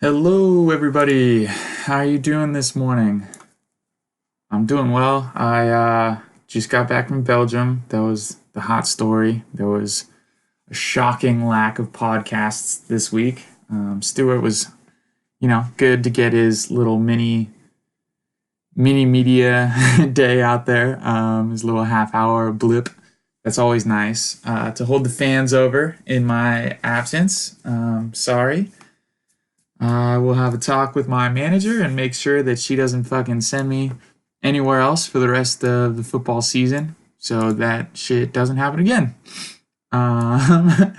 Hello, everybody. How you doing this morning? I'm doing well. I just got back from Belgium. That was the hot story. There was a shocking lack of podcasts this week. Stuart was, good to get his little mini media day out there. His little half hour blip. That's always nice. To hold the fans over in my absence. Sorry. I will have a talk with my manager and make sure that she doesn't fucking send me anywhere else for the rest of the football season so that shit doesn't happen again. Um,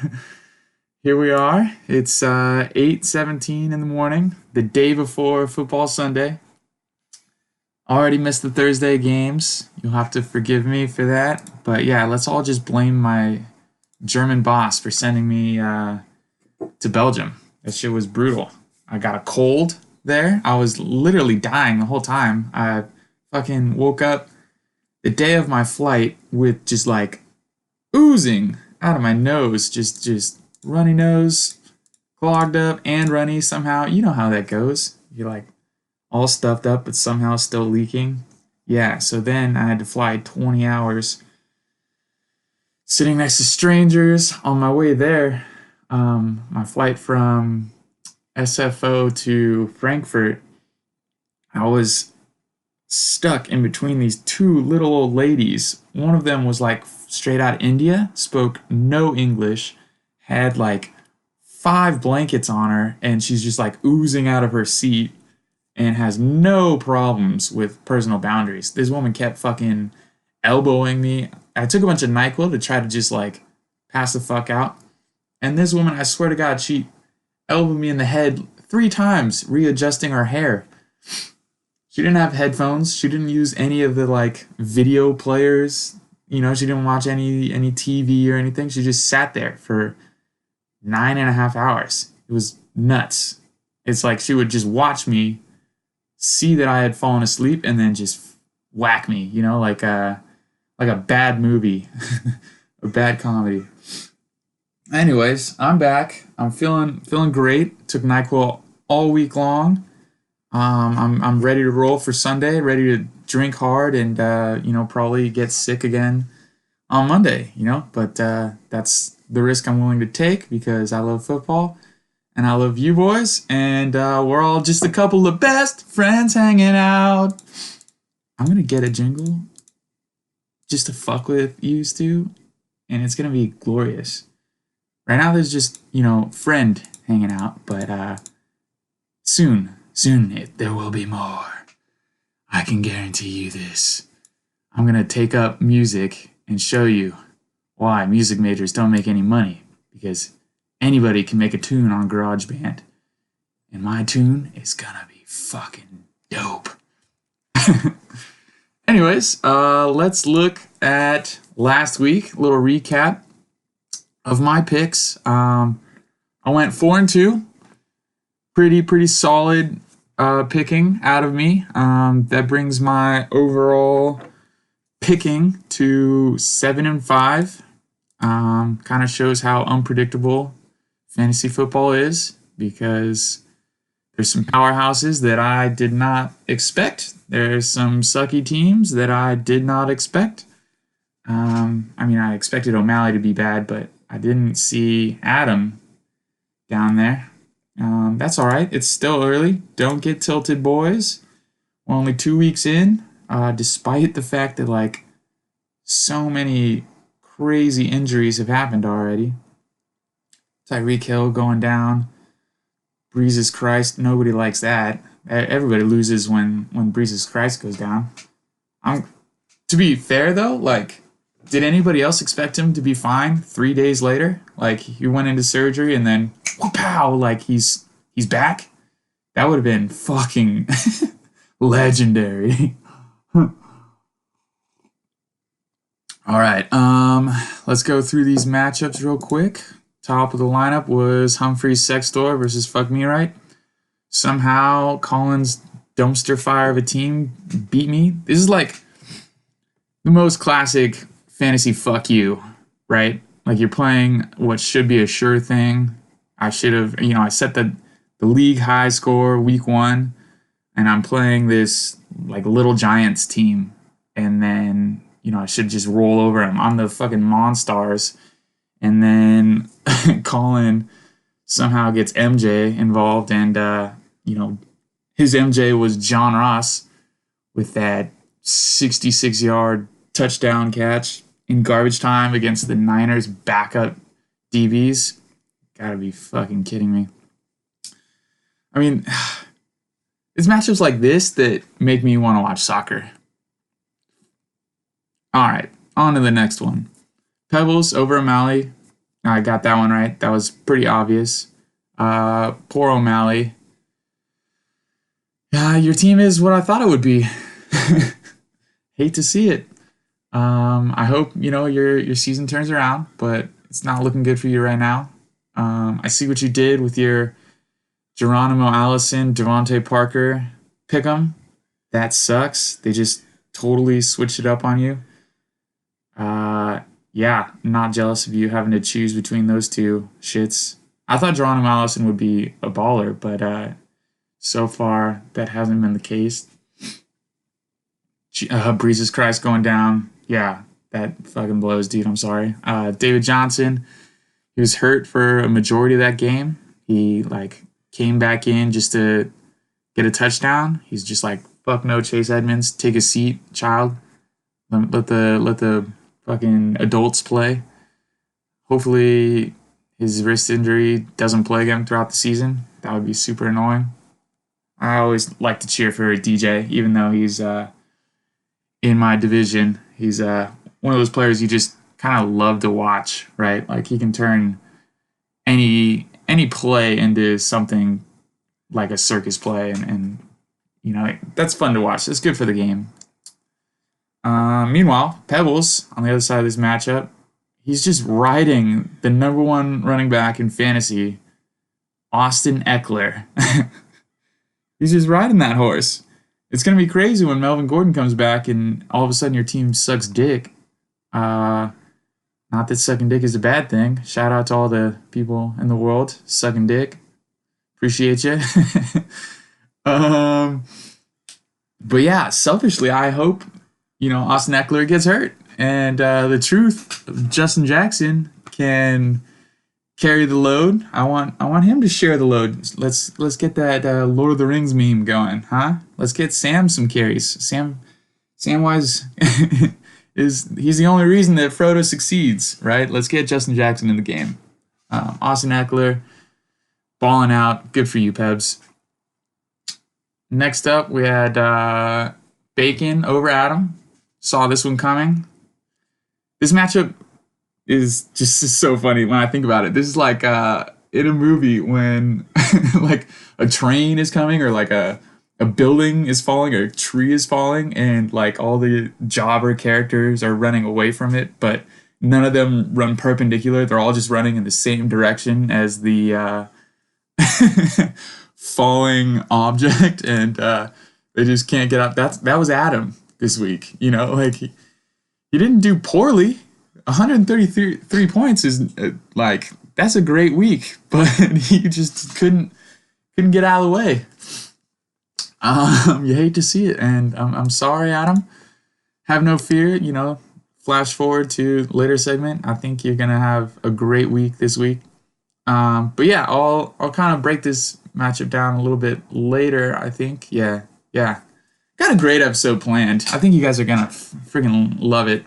Here we are. It's 8:17 in the morning, the day before football Sunday. Already missed the Thursday games. You'll have to forgive me for that. But yeah, let's all just blame my German boss for sending me to Belgium. That shit was brutal. I got a cold there. I was literally dying the whole time. I fucking woke up the day of my flight with just like oozing out of my nose, just runny nose, clogged up and runny somehow. You know how that goes. You're like all stuffed up, but somehow still leaking. Yeah, so then I had to fly 20 hours sitting next to strangers on my way there. My flight from SFO to Frankfurt, I was stuck in between these two little old ladies. One of them was like straight out India, spoke no English, had like five blankets on her, and she's just like oozing out of her seat and has no problems with personal boundaries. This woman kept fucking elbowing me. I took a bunch of NyQuil to try to just like pass the fuck out. And this woman, I swear to God, she elbowed me in the head three times, readjusting her hair. She didn't have headphones. She didn't use any of the like video players. She didn't watch any TV or anything. She just sat there for 9.5 hours. It was nuts. It's like she would just watch me, see that I had fallen asleep, and then just whack me. Like a bad movie, a bad comedy. Anyways, I'm back. I'm feeling great. Took NyQuil all week long. I'm ready to roll for Sunday. Ready to drink hard and probably get sick again on Monday. But that's the risk I'm willing to take because I love football and I love you boys, and we're all just a couple of best friends hanging out. I'm gonna get a jingle just to fuck with you, Stu, and it's gonna be glorious. Right now, there's just friend hanging out, but soon there will be more. I can guarantee you this. I'm gonna take up music and show you why music majors don't make any money, because anybody can make a tune on GarageBand, and my tune is gonna be fucking dope. Anyways, let's look at last week. A little recap of my picks. I went 4-2. Pretty solid picking out of me. That brings my overall picking to 7-5. Kind of shows how unpredictable fantasy football is, because there's some powerhouses that I did not expect. There's some sucky teams that I did not expect. I expected O'Malley to be bad, but I didn't see Adam down there. That's all right. It's still early. Don't get tilted, boys. We're only 2 weeks in, despite the fact that like so many crazy injuries have happened already. Tyreek Hill going down. Breezes Christ, nobody likes that. Everybody loses when Breezes Christ goes down. To be fair though, like, did anybody else expect him to be fine 3 days later? Like, he went into surgery and then pow, like he's back. That would have been fucking legendary. All right, let's go through these matchups real quick. Top of the lineup was Humphreys Sextor versus Fuck Me Right. Somehow Collins dumpster fire of a team beat me. This is like the most classic fantasy fuck you, right? Like, you're playing what should be a sure thing. I should have, I set the league high score week 1, and I'm playing this like Little Giants team, and then I should just roll over them. I'm the fucking Monstars, and then Colin somehow gets MJ involved, and his MJ was John Ross with that 66-yard touchdown catch in garbage time against the Niners backup DBs. Gotta be fucking kidding me. I mean, it's matchups like this that make me want to watch soccer. All right, on to the next one. Pebbles over O'Malley. I got that one right. That was pretty obvious. Poor O'Malley. Yeah, your team is what I thought it would be. Hate to see it. I hope your season turns around, but it's not looking good for you right now. I see what you did with your Geronimo Allison, Devontae Parker pick'em. That sucks. They just totally switched it up on you. Yeah, not jealous of you having to choose between those two shits. I thought Geronimo Allison would be a baller, but so far that hasn't been the case. Breezes Christ going down. Yeah, that fucking blows, dude. I'm sorry. David Johnson, he was hurt for a majority of that game. He came back in just to get a touchdown. He's just like, fuck no, Chase Edmonds. Take a seat, child. Let the fucking adults play. Hopefully his wrist injury doesn't plague him throughout the season. That would be super annoying. I always like to cheer for DJ, even though he's in my division. He's one of those players you just kind of love to watch, right? Like he can turn any play into something like a circus play, and that's fun to watch. It's good for the game. Meanwhile, Pebbles on the other side of this matchup, he's just riding the number 1 running back in fantasy, Austin Eckler. He's just riding that horse. It's going to be crazy when Melvin Gordon comes back and all of a sudden your team sucks dick. Not that sucking dick is a bad thing. Shout out to all the people in the world sucking dick. Appreciate you. But yeah, selfishly, I hope, Austin Eckler gets hurt. And the truth, Justin Jackson can carry the load. I want him to share the load. Let's get that Lord of the Rings meme going, huh? Let's get Sam some carries. Samwise he's the only reason that Frodo succeeds, right? Let's get Justin Jackson in the game. Austin Eckler, balling out. Good for you, Pebs. Next up, we had Bacon over Adam. Saw this one coming. This matchup is just so funny when I think about it. This is like in a movie when like a train is coming, or like a building is falling, or a tree is falling, and like all the jobber characters are running away from it, but none of them run perpendicular. They're all just running in the same direction as the falling object, and they just can't get up. That was Adam this week. He didn't do poorly. 133 points is that's a great week, but he just couldn't get out of the way. You hate to see it, and I'm sorry, Adam. Have no fear. Flash forward to later segment. I think you're gonna have a great week this week. But yeah, I'll kind of break this matchup down a little bit later. I think. Yeah. Got a great episode planned. I think you guys are gonna freaking love it.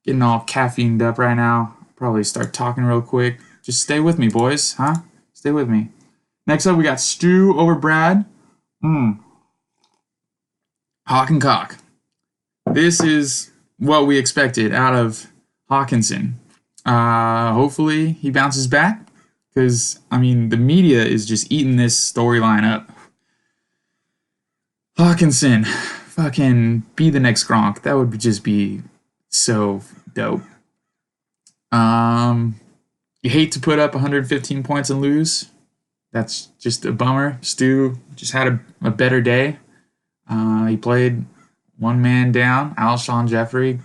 Getting all caffeined up right now. Probably start talking real quick. Just stay with me, boys, huh? Stay with me. Next up, we got Stu over Brad. Hawk and Cock. This is what we expected out of Hawkinson. Hopefully he bounces back, because, the media is just eating this storyline up. Hawkinson, fucking be the next Gronk. That would just be so dope. You hate to put up 115 points and lose. That's just a bummer. Stu just had a better day. He played one man down, Alshon Jeffrey,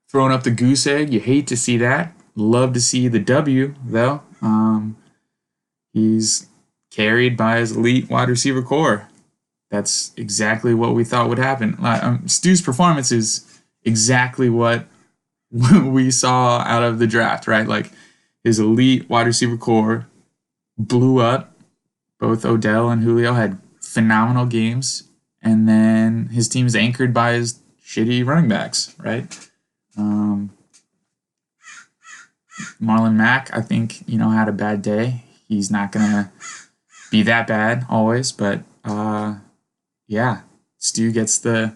throwing up the goose egg. You hate to see that. Love to see the W, though. He's carried by his elite wide receiver core. That's exactly what we thought would happen. Stu's performance is exactly what we saw out of the draft, right? Like his elite wide receiver core blew up. Both Odell and Julio had phenomenal games, and then his team is anchored by his shitty running backs, right? Marlon Mack, I think, had a bad day. He's not gonna be that bad always, but yeah, Stu gets the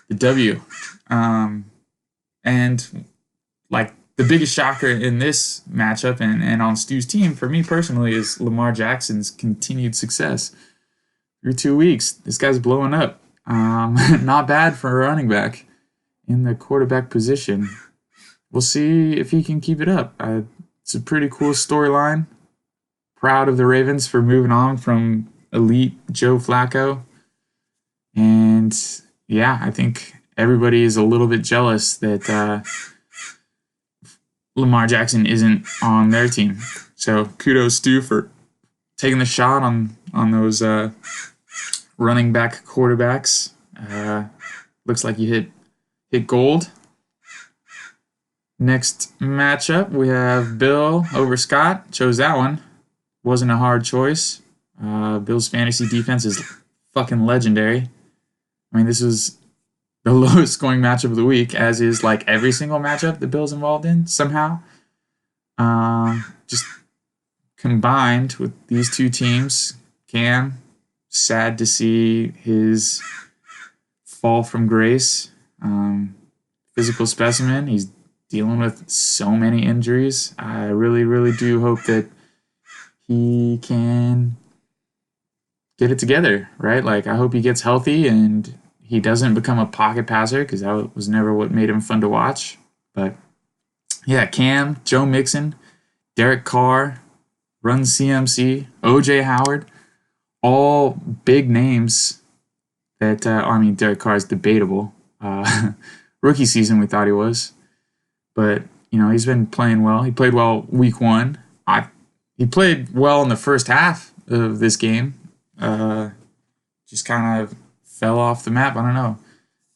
W. And like the biggest shocker in this matchup and on Stu's team for me personally is Lamar Jackson's continued success. Through 2 weeks, this guy's blowing up. Not bad for a running back in the quarterback position. We'll see if he can keep it up. It's a pretty cool storyline. Proud of the Ravens for moving on from elite Joe Flacco. And yeah, I think everybody is a little bit jealous that Lamar Jackson isn't on their team. So kudos, Stu, for taking the shot on those running back quarterbacks. Looks like you hit gold. Next matchup, we have Bill over Scott. Chose that one. Wasn't a hard choice. Bill's fantasy defense is fucking legendary. I mean, this was the lowest scoring matchup of the week, as is like every single matchup the Bills involved in somehow. Just combined with these two teams, Cam, sad to see his fall from grace. Physical specimen. He's dealing with so many injuries. I really, really do hope that he can get it together, right? Like, I hope he gets healthy and he doesn't become a pocket passer, because that was never what made him fun to watch. But yeah, Cam, Joe Mixon, Derek Carr, Run CMC, OJ Howard, all big names that, Derek Carr is debatable. Rookie season, we thought he was. But, he's been playing well. He played well week 1. He played well in the first half of this game. Just kind of fell off the map. I don't know.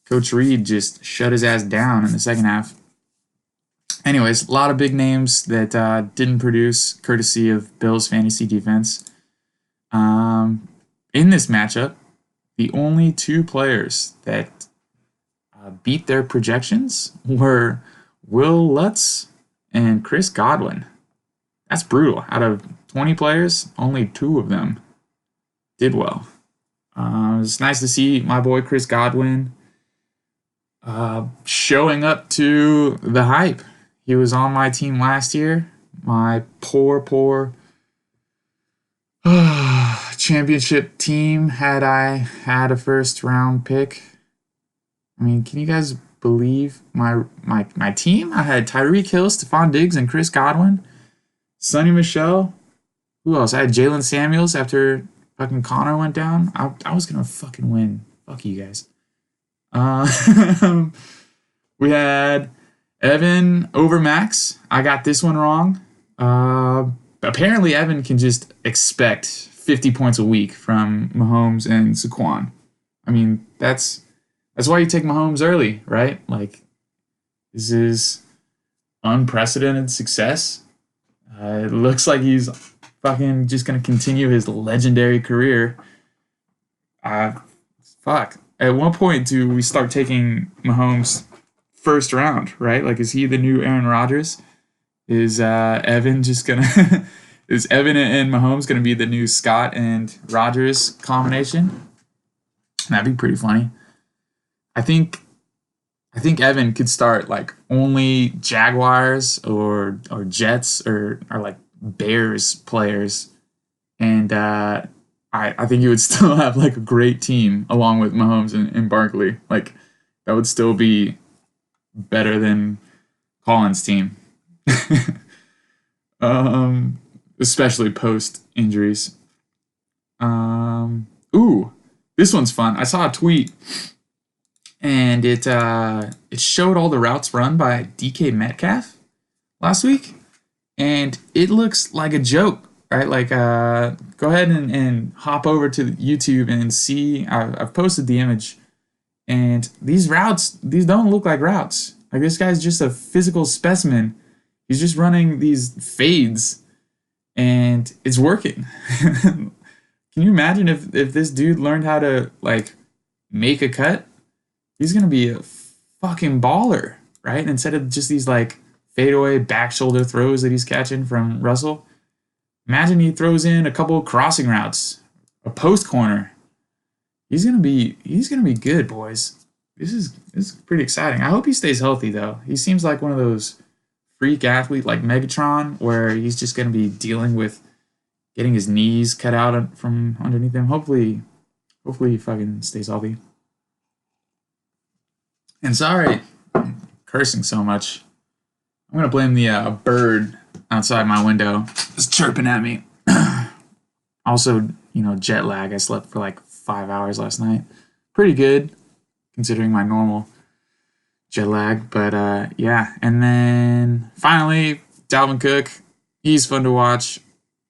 Coach Reed just shut his ass down in the second half. Anyways, a lot of big names that didn't produce, courtesy of Bill's fantasy defense. In this matchup, the only 2 players that beat their projections were Will Lutz and Chris Godwin. That's brutal. Out of 20 players, only 2 of them did well. It's nice to see my boy Chris Godwin showing up to the hype. He was on my team last year. My poor championship team, had I had a first round pick. I mean, can you guys believe my team? I had Tyreek Hill, Stephon Diggs, and Chris Godwin. Sonny Michel. Who else? I had Jalen Samuels after fucking Connor went down. I was going to fucking win. Fuck you guys. We had Evan over Max. I got this one wrong. Apparently, Evan can just expect 50 points a week from Mahomes and Saquon. I mean, that's why you take Mahomes early, right? Like, this is unprecedented success. It looks like he's fucking just going to continue his legendary career. Fuck. At what point do we start taking Mahomes first round, right? Like, is he the new Aaron Rodgers? Is Evan just going to... is Evan and Mahomes going to be the new Scott and Rodgers combination? That'd be pretty funny. I think Evan could start like only Jaguars or Jets or like Bears players, and I think he would still have like a great team along with Mahomes and Barkley. Like, that would still be better than Colin's team, especially post injuries. Ooh, this one's fun. I saw a tweet. And it showed all the routes run by DK Metcalf last week, and it looks like a joke. right? Like, go ahead and hop over to YouTube and see. I've posted the image, and these routes, these don't look like routes. Like, this guy's just a physical specimen. He's just running these fades, and it's working. Can you imagine if this dude learned how to like make a cut? He's gonna be a fucking baller, right? Instead of just these like fadeaway back shoulder throws that he's catching from Russell, imagine he throws in a couple of crossing routes, a post corner. He's gonna be good, boys. This is pretty exciting. I hope he stays healthy though. He seems like one of those freak athlete like Megatron, where he's just gonna be dealing with getting his knees cut out from underneath him. Hopefully he fucking stays healthy. And sorry, I'm cursing so much. I'm gonna blame the bird outside my window. It's chirping at me. Also, jet lag. I slept for like 5 hours last night. Pretty good, considering my normal jet lag. But yeah. And then finally, Dalvin Cook. He's fun to watch.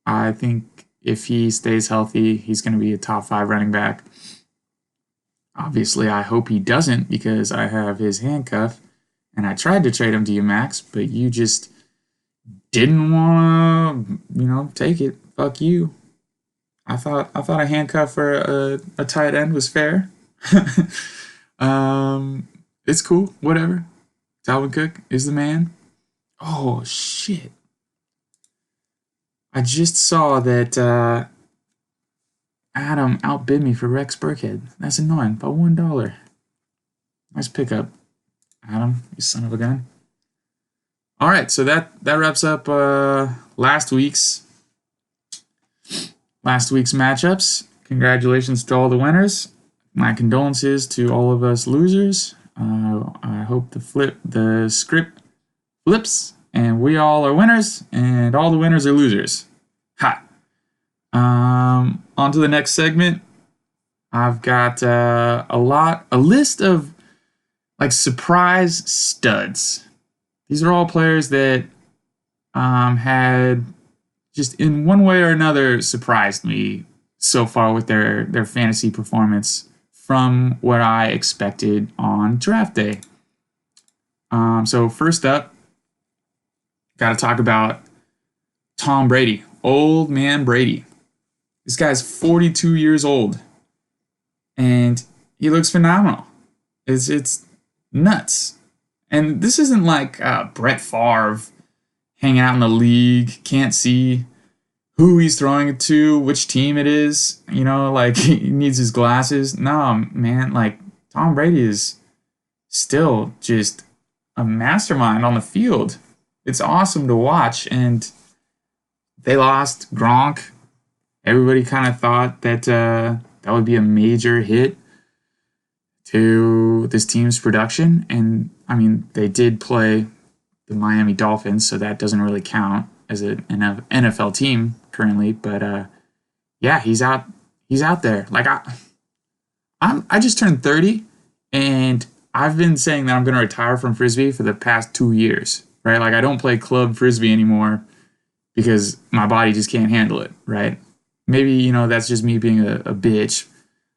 I think if he stays healthy, he's going to be a top 5 running back. Obviously, I hope he doesn't because I have his handcuff, and I tried to trade him to you, Max, but you just didn't want to, take it. Fuck you. I thought a handcuff for a tight end was fair. It's cool. Whatever. Dalvin Cook is the man. Oh shit. I just saw that Adam outbid me for Rex Burkhead. That's annoying. By $1. Nice pickup, Adam, you son of a gun. All right, so that wraps up last week's matchups. Congratulations to all the winners. My condolences to all of us losers. I hope the script flips, and we all are winners, and all the winners are losers. Ha! On to the next segment. I've got a list of like surprise studs. These are all players that had just in one way or another surprised me so far with their fantasy performance from what I expected on draft day. So first up, got to talk about Tom Brady, old man Brady. This guy's 42 years old, and he looks phenomenal. It's nuts. And this isn't like Brett Favre hanging out in the league, can't see who he's throwing it to, which team it is. Like he needs his glasses. No, man, like Tom Brady is still just a mastermind on the field. It's awesome to watch, and they lost Gronk. Everybody kind of thought that that would be a major hit to this team's production. And, I mean, they did play the Miami Dolphins, so that doesn't really count as an NFL team currently. But, yeah, he's out there. Like, I just turned 30, and I've been saying that I'm going to retire from Frisbee for the past 2 years, right? Like, I don't play club Frisbee anymore because my body just can't handle it, right? Maybe, that's just me being a bitch.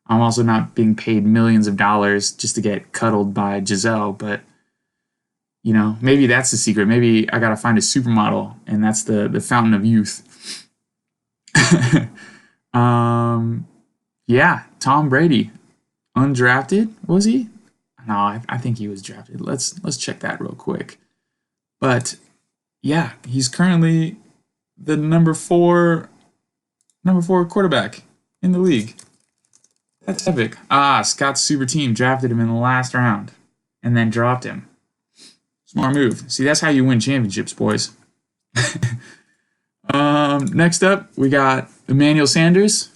I'm also not being paid millions of dollars just to get cuddled by Giselle, but, maybe that's the secret. Maybe I got to find a supermodel, and that's the fountain of youth. Yeah, Tom Brady, undrafted, was he? No, I think he was drafted. Let's check that real quick. But, yeah, he's currently the number four quarterback in the league. That's epic. Scott's super team drafted him in the last round and then dropped him. Smart move. See, that's how you win championships, boys. Next up, we got Emmanuel Sanders.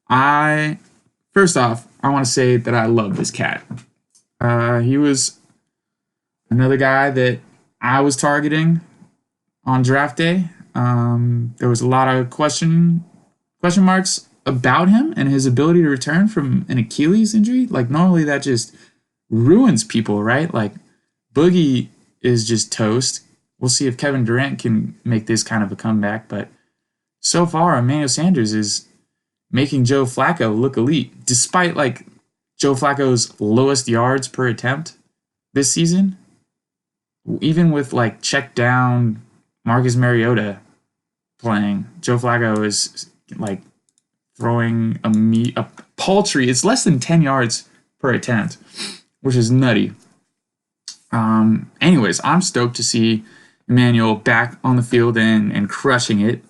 First off, I want to say that I love this cat. He was another guy that I was targeting on draft day. There was a lot of question marks about him and his ability to return from an Achilles injury. Like, normally that just ruins people, right? Like, Boogie is just toast. We'll see if Kevin Durant can make this kind of a comeback, but so far, Emmanuel Sanders is making Joe Flacco look elite, despite like Joe Flacco's lowest yards per attempt this season. Even with like check down Marcus Mariota playing, Joe Flacco is like throwing a paltry. It's less than 10 yards per attempt, which is nutty. Anyways, I'm stoked to see Emmanuel back on the field and crushing it.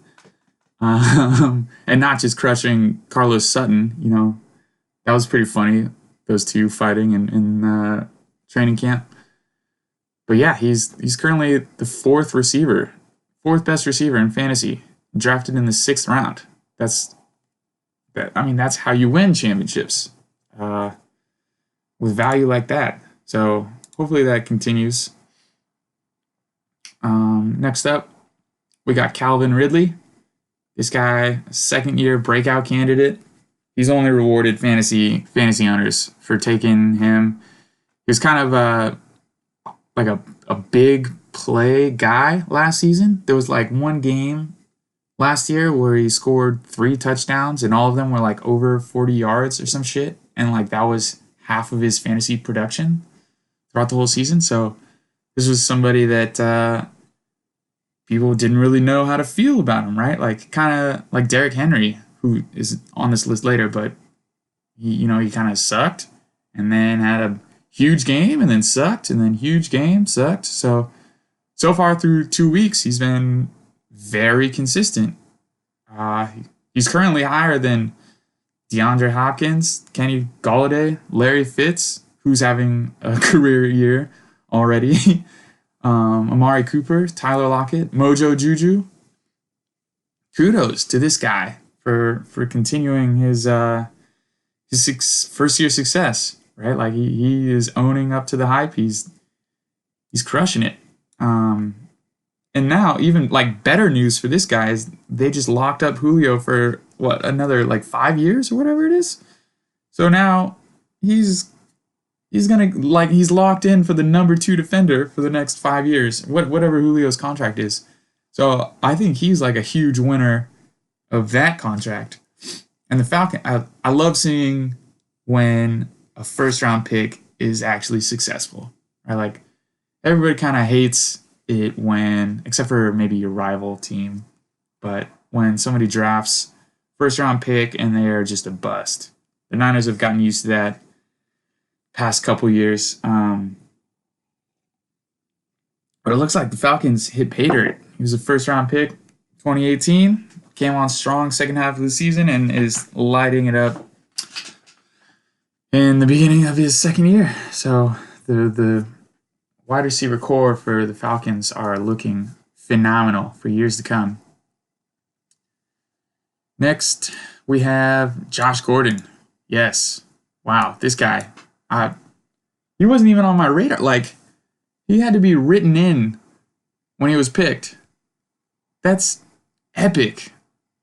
And not just crushing Carlos Sutton. You know, that was pretty funny, those two fighting in training camp. But yeah, he's currently the fourth best receiver in fantasy, drafted in the 6th round. That's how you win championships, with value like that. So hopefully that continues. Next up, we got Calvin Ridley. This guy, second-year breakout candidate. He's only rewarded fantasy owners for taking him. He was kind of a big play guy last season. There was like one game last year where he scored 3 touchdowns, and all of them were like over 40 yards or some shit. And like that was half of his fantasy production throughout the whole season. So this was somebody that people didn't really know how to feel about him, right? Like kind of like Derrick Henry, who is on this list later, but he kind of sucked and then had a huge game and then sucked and then huge game, sucked. So far through 2 weeks, he's been very consistent. He's currently higher than DeAndre Hopkins, Kenny Golladay, Larry Fitz, who's having a career year already. Amari Cooper, Tyler Lockett, Mojo Juju. Kudos to this guy for continuing his first year success, right? Like he is owning up to the hype. He's crushing it. And now even like better news for this guy is they just locked up Julio for another like 5 years or whatever it is. So now he's locked in for the number 2 defender for the next 5 years, whatever Julio's contract is. So I think he's like a huge winner of that contract. And the Falcon, I love seeing when a first round pick is actually successful. Right? Like everybody kind of hates it when, except for maybe your rival team, but when somebody drafts first round pick and they are just a bust. The Niners have gotten used to that past couple years. But it looks like the Falcons hit pay dirt. He was a first round pick 2018, came on strong second half of the season and is lighting it up in the beginning of his second year. So the wide receiver core for the Falcons are looking phenomenal for years to come. Next, we have Josh Gordon. Yes. Wow, this guy. He wasn't even on my radar. Like, he had to be written in when he was picked. That's epic.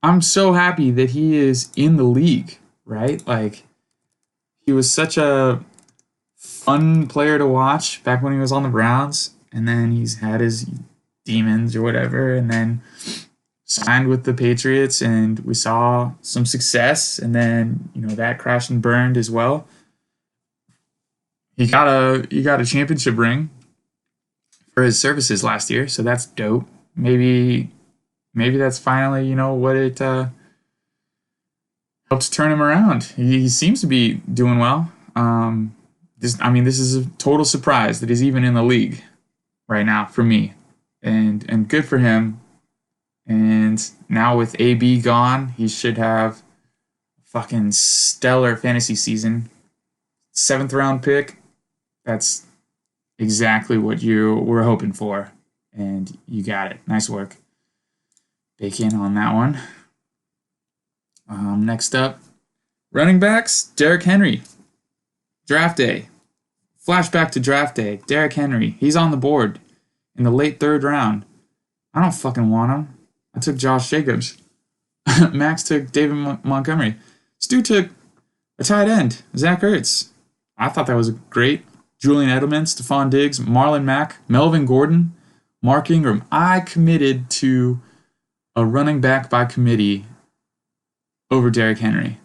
I'm so happy that he is in the league, right? Like, he was such a fun player to watch back when he was on the Browns, and then he's had his demons or whatever, and then signed with the Patriots, and we saw some success, and then that crashed and burned as well. He got a championship ring for his services last year, so that's dope. Maybe that's finally what it helps turn him around. He seems to be doing well. This is a total surprise that he's even in the league right now for me, and good for him. And now with AB gone, he should have a fucking stellar fantasy season. 7th round pick. That's exactly what you were hoping for, and you got it. Nice work. Bake in on that one. Next up, running backs, Derrick Henry. Draft day. Flashback to draft day. Derrick Henry. He's on the board in the late 3rd round. I don't fucking want him. I took Josh Jacobs. Max took David Montgomery. Stu took a tight end, Zach Ertz. I thought that was great. Julian Edelman, Stephon Diggs, Marlon Mack, Melvin Gordon, Mark Ingram. I committed to a running back by committee over Derrick Henry,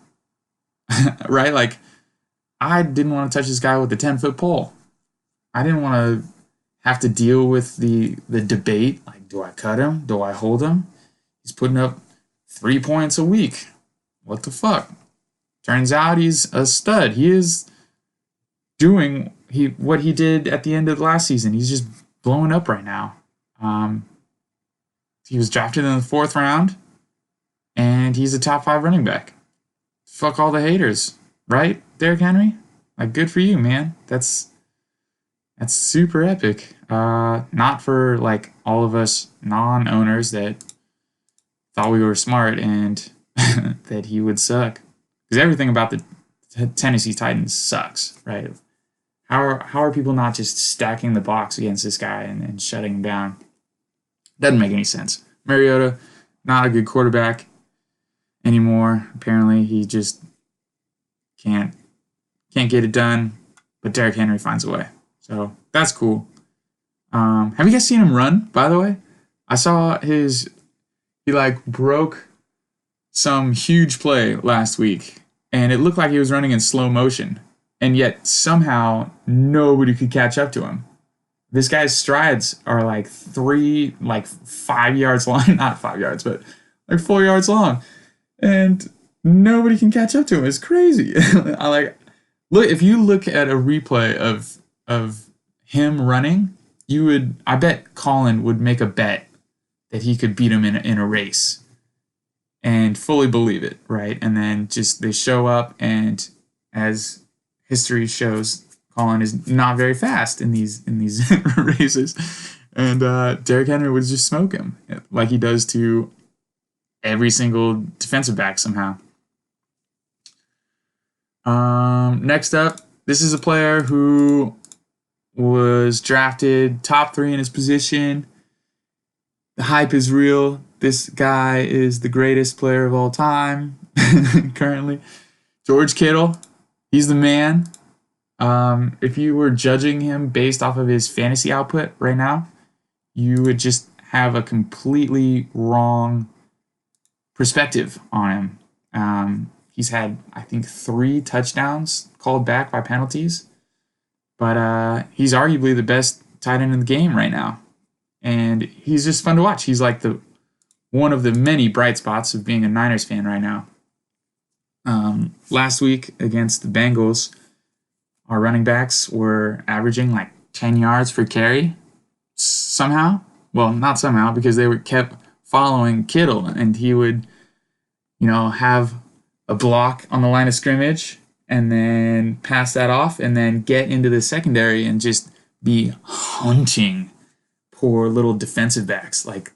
right? Like, I didn't want to touch this guy with a 10-foot pole. I didn't want to have to deal with the debate. Like, do I cut him? Do I hold him? He's putting up 3 points a week. What the fuck? Turns out he's a stud. He is doing what he did at the end of the last season. He's just blowing up right now. He was drafted in the 4th round, and he's a top 5 running back. Fuck all the haters, right, Derrick Henry? Like, good for you, man. That's super epic. Not for like all of us non-owners that thought we were smart and that he would suck. Because everything about the Tennessee Titans sucks, right? How are people not just stacking the box against this guy and shutting him down? Doesn't make any sense. Mariota, not a good quarterback anymore. Apparently, he just can't get it done. But Derrick Henry finds a way. So that's cool. Have you guys seen him run, by the way? I saw he like broke some huge play last week, and it looked like he was running in slow motion, and yet somehow nobody could catch up to him. This guy's strides are like 5 yards long, not 5 yards, but like 4 yards long, and nobody can catch up to him. It's crazy. Look, if you look at a replay of him running, I bet Colin would make a bet that he could beat him in a race and fully believe it, right? And then just they show up, and as history shows, Colin is not very fast in these races, and Derrick Henry would just smoke him like he does to every single defensive back somehow. Next up, this is a player who was drafted top 3 in his position. The hype is real. This guy is the greatest player of all time currently. George Kittle, he's the man. If you were judging him based off of his fantasy output right now, you would just have a completely wrong perspective on him. He's had, I think, 3 touchdowns called back by penalties. But he's arguably the best tight end in the game right now. And he's just fun to watch. He's like one of the many bright spots of being a Niners fan right now. Last week against the Bengals, our running backs were averaging like 10 yards per carry somehow. Well, not somehow, because they kept following Kittle, and he would, have a block on the line of scrimmage and then pass that off and then get into the secondary and just be hunting poor little defensive backs. Like,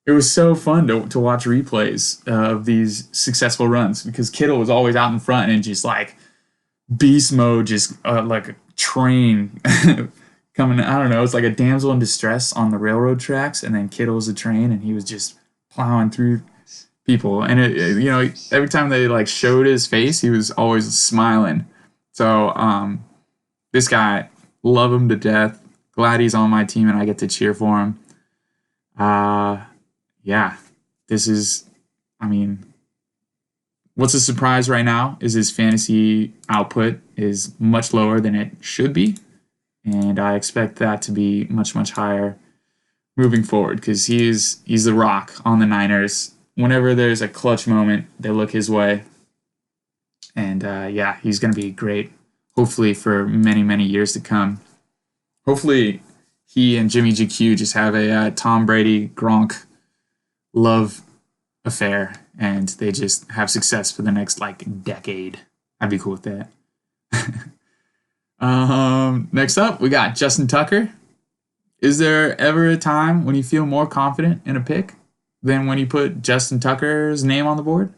it was so fun to watch replays of these successful runs because Kittle was always out in front and just like beast mode, just like a train coming. I don't know. It's like a damsel in distress on the railroad tracks, and then Kittle was a train, and he was just plowing through people. And every time they like showed his face, he was always smiling. So this guy, love him to death. Glad he's on my team and I get to cheer for him. This is, what's a surprise right now is his fantasy output is much lower than it should be. And I expect that to be much, much higher moving forward because he's the rock on the Niners. Whenever there's a clutch moment, they look his way. And he's going to be great, hopefully, for many, many years to come. Hopefully, he and Jimmy GQ just have a Tom Brady, Gronk love affair, and they just have success for the next, decade. I'd be cool with that. Next up, we got Justin Tucker. Is there ever a time when you feel more confident in a pick than when you put Justin Tucker's name on the board?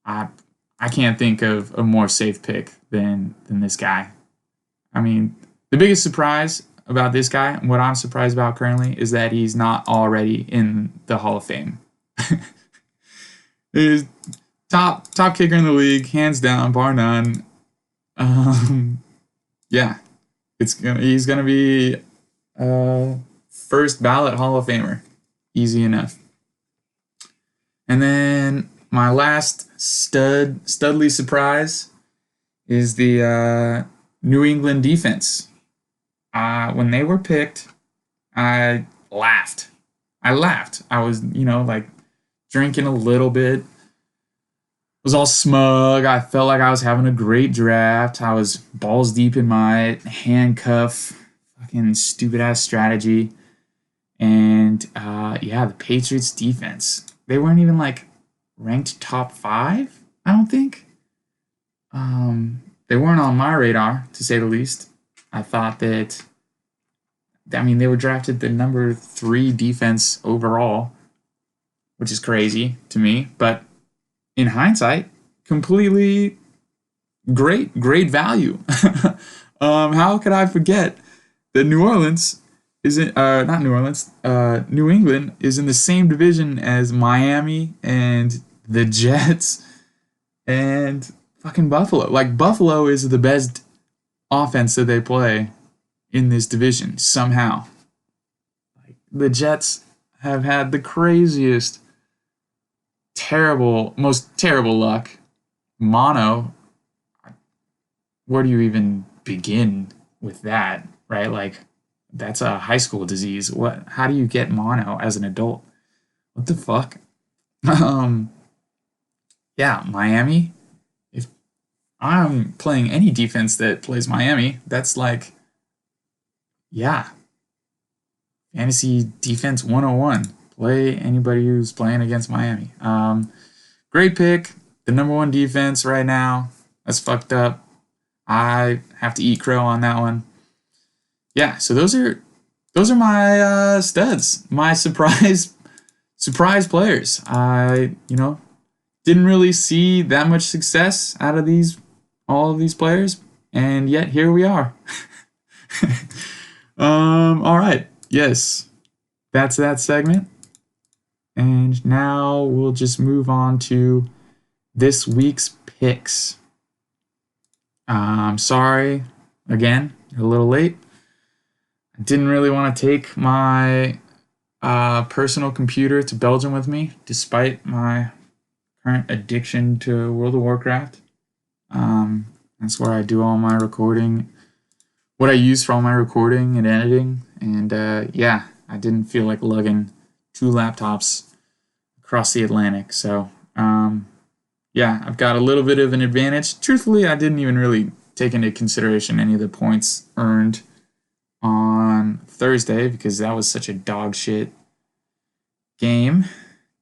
I can't think of a more safe pick than this guy. The biggest surprise about this guy, and what I'm surprised about currently, is that he's not already in the Hall of Fame. He's top kicker in the league, hands down, bar none. He's gonna be first ballot Hall of Famer, easy enough. And then my last studly surprise is the New England defense. When they were picked, I laughed. I laughed. I was, like drinking a little bit. Was all smug. I felt like I was having a great draft. I was balls deep in my handcuff, fucking stupid ass strategy. And yeah, the Patriots defense. They weren't even like ranked top 5, I don't think. They weren't on my radar, to say the least. I thought that, they were drafted the number 3 defense overall, which is crazy to me. But in hindsight, completely great value. How could I forget that New Orleans isn't, not New Orleans, New England is in the same division as Miami and the Jets and fucking Buffalo. Like, Buffalo is the best offense that they play in this division somehow. Like, the Jets have had the craziest, most terrible luck. Mono, where do you even begin with that, right? Like, that's a high school disease. How do you get mono as an adult? What the fuck? Yeah, Miami. If I'm playing any defense that plays Miami, that's like, yeah, fantasy defense 101. Play anybody who's playing against Miami. Great pick. The number 1 defense right now. That's fucked up. I have to eat crow on that one. Yeah, so those are my studs, my surprise players. I didn't really see that much success out of all of these players, and yet here we are. All right, yes, that's that segment, and now we'll just move on to this week's picks. I'm sorry again, a little late. I didn't really want to take my personal computer to Belgium with me, despite my current addiction to World of Warcraft. That's where I do all my recording, what I use for all my recording and editing. And yeah, I didn't feel like lugging 2 laptops across the Atlantic. So yeah, I've got a little bit of an advantage. Truthfully, I didn't even really take into consideration any of the points earned on Thursday because that was such a dog shit game.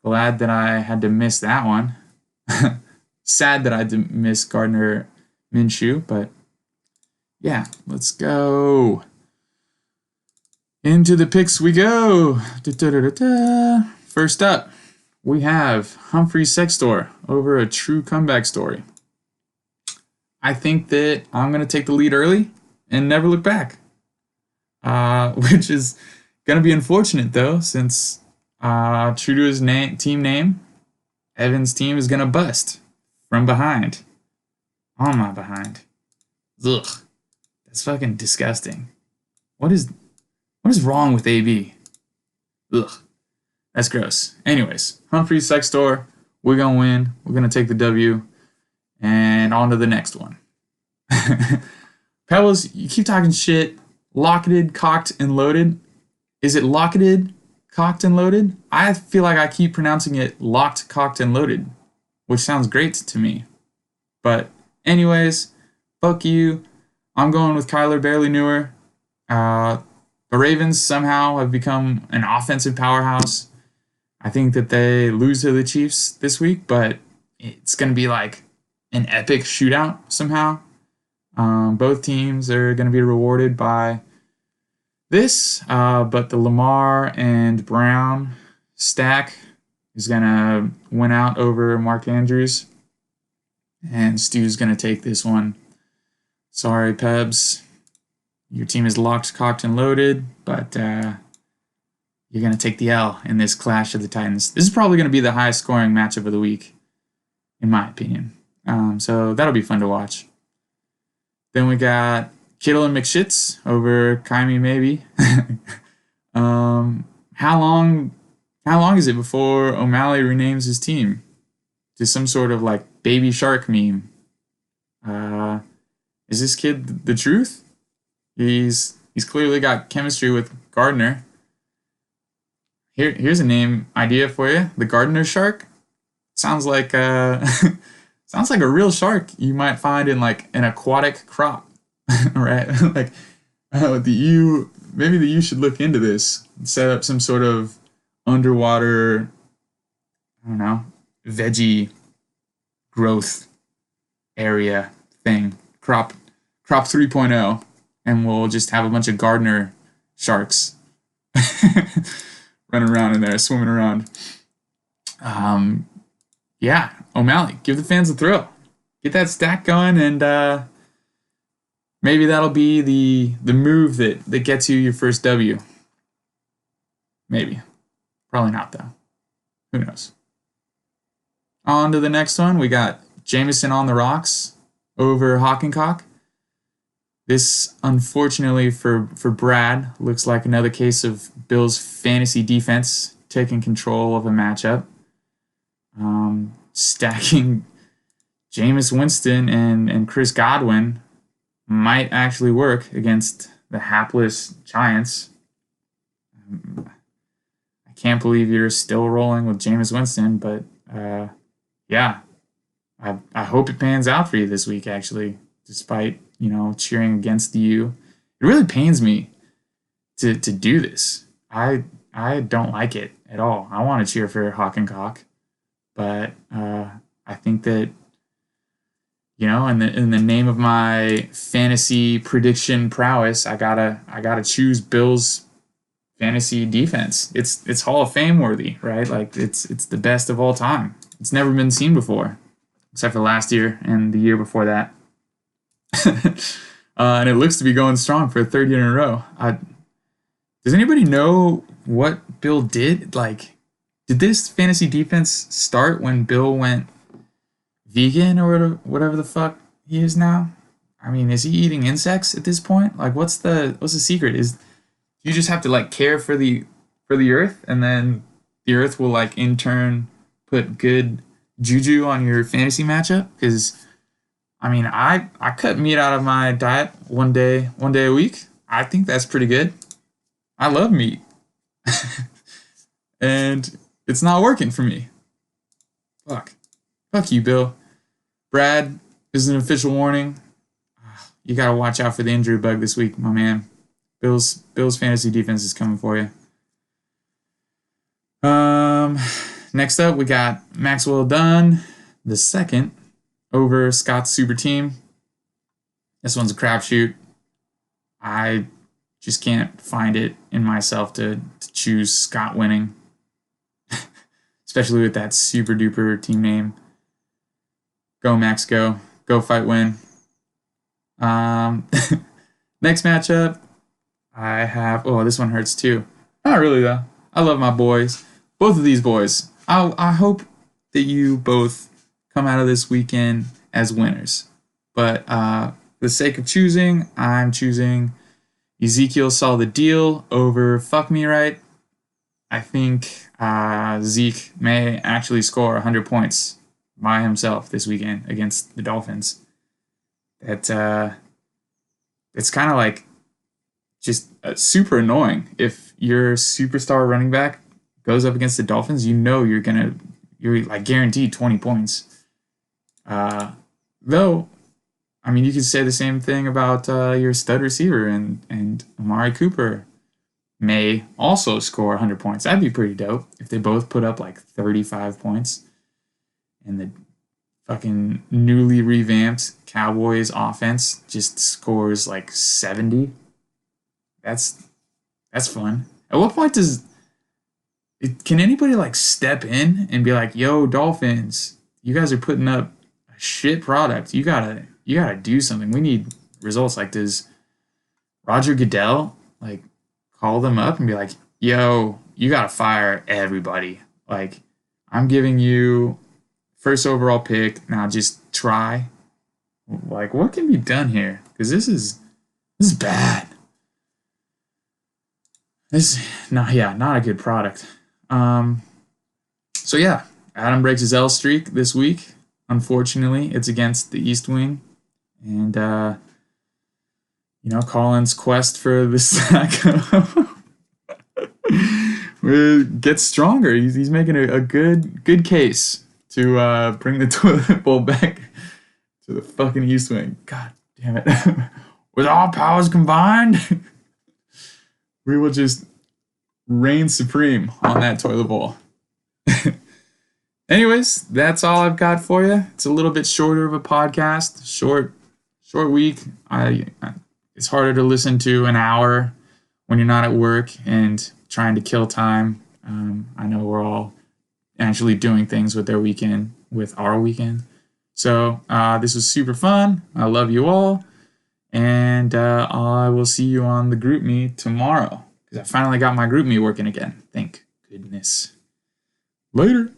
Glad that I had to miss that one. Sad that I had to miss Gardner Minshew, but yeah, let's go. Into the picks we go. First up, we have Humphrey Sextor over a true comeback story. I think that I'm going to take the lead early and never look back. Which is going to be unfortunate, though, since true to his team name, Evan's team is going to bust from behind. On my behind. Ugh. That's fucking disgusting. What is wrong with AB? Ugh. That's gross. Anyways, Humphrey Sextor, we're going to win. We're going to take the W. And on to the next one. Pebbles, you keep talking shit. Locketed, cocked, and loaded. Is it locketed, cocked, and loaded? I feel like I keep pronouncing it locked, cocked, and loaded, which sounds great to me. But anyways, fuck you. I'm going with Kyler Barely Newer. The Ravens somehow have become an offensive powerhouse. I think that they lose to the Chiefs this week, but it's going to be like an epic shootout somehow. Both teams are going to be rewarded by this, but the Lamar and Brown stack is going to win out over Mark Andrews, and Stu's going to take this one. Sorry, Pebs. Your team is locked, cocked, and loaded, but you're going to take the L in this clash of the Titans. This is probably going to be the highest scoring matchup of the week, in my opinion. So that'll be fun to watch. Then we got Kittle and McShits over Kaimi Maybe. How long How long is it before O'Malley renames his team to some sort of like baby shark meme? Uh, is this kid the truth? He's clearly got chemistry with Gardner. Here's a name idea for you: the Gardner shark. Sounds like sounds like a real shark you might find in like an aquatic crop, right? Like maybe the U should look into this, set up some sort of underwater, I don't know, veggie growth area thing, crop 3.0, and we'll just have a bunch of Gardner sharks running around in there, swimming around. Yeah, O'Malley, give the fans a thrill. Get that stack going, and maybe that'll be the move that gets you your first W. Maybe. Probably not, though. Who knows? On to the next one. We got Jameson on the rocks over Hockencock. This, unfortunately for Brad, looks like another case of Bill's fantasy defense taking control of a matchup. Stacking Jameis Winston and Chris Godwin might actually work against the hapless Giants. I can't believe you're still rolling with Jameis Winston, but yeah, I hope it pans out for you this week, actually, despite, cheering against you. It really pains me to do this. I don't like it at all. I want to cheer for Hockencock, but I think that, in the name of my fantasy prediction prowess, I gotta choose Bills fantasy defense. It's Hall of Fame worthy, right? Like it's the best of all time. It's never been seen before, except for last year and the year before that. And it looks to be going strong for a third year in a row. Does anybody know what Bill did? Like, did this fantasy defense start when Bill went vegan or whatever the fuck he is now? I mean, is he eating insects at this point? Like, what's the secret? Is you just have to like care for the earth, and then the earth will like in turn put good juju on your fantasy matchup? Because I mean, I cut meat out of my diet one day a week. I think that's pretty good. I love meat, and it's not working for me. Fuck you, Bill. Brad, this is an official warning. You gotta watch out for the injury bug this week, my man. Bills fantasy defense is coming for you. Next up, we got Maxwell Dunn, the second, over Scott's super team. This one's a crapshoot. I just can't find it in myself to choose Scott winning, especially with that super duper team name. Go Max, go fight, win. Next matchup, I have. Oh, this one hurts too. Not really though. I love my boys. Both of these boys. I hope that you both come out of this weekend as winners. But for the sake of choosing, I'm choosing Ezekiel Saw the Deal over Fuck Me Right. I think Zeke may actually score 100 points by himself this weekend against the Dolphins. It's kind of like just super annoying. If your superstar running back goes up against the Dolphins, you're like guaranteed 20 points. Though, I mean, you could say the same thing about your stud receiver and Amari Cooper may also score 100 points. That'd be pretty dope if they both put up like 35 points and the fucking newly revamped Cowboys offense just scores like 70. That's fun. At what point can anybody like step in and be like, "Yo, Dolphins, you guys are putting up a shit product. You gotta do something. We need results." Like, does Roger Goodell like call them up and be like, "Yo, you gotta fire everybody. Like, I'm giving you first overall pick. Now just try." Like, what can be done here? Because this is bad. Not a good product. So yeah, Adam breaks his L streak this week. Unfortunately, it's against the East Wing, and Colin's quest for the sack gets stronger. He's making a good case to bring the toilet bowl back to the fucking East Wing. God damn it! With all powers combined, we will just reign supreme on that toilet bowl. Anyways, that's all I've got for you. It's a little bit shorter of a podcast, short week. It's harder to listen to an hour when you're not at work and trying to kill time. I know we're all actually doing things with our weekend. So this was super fun. I love you all, and I will see you on the group me tomorrow because I finally got my group me working again. Thank goodness. Later.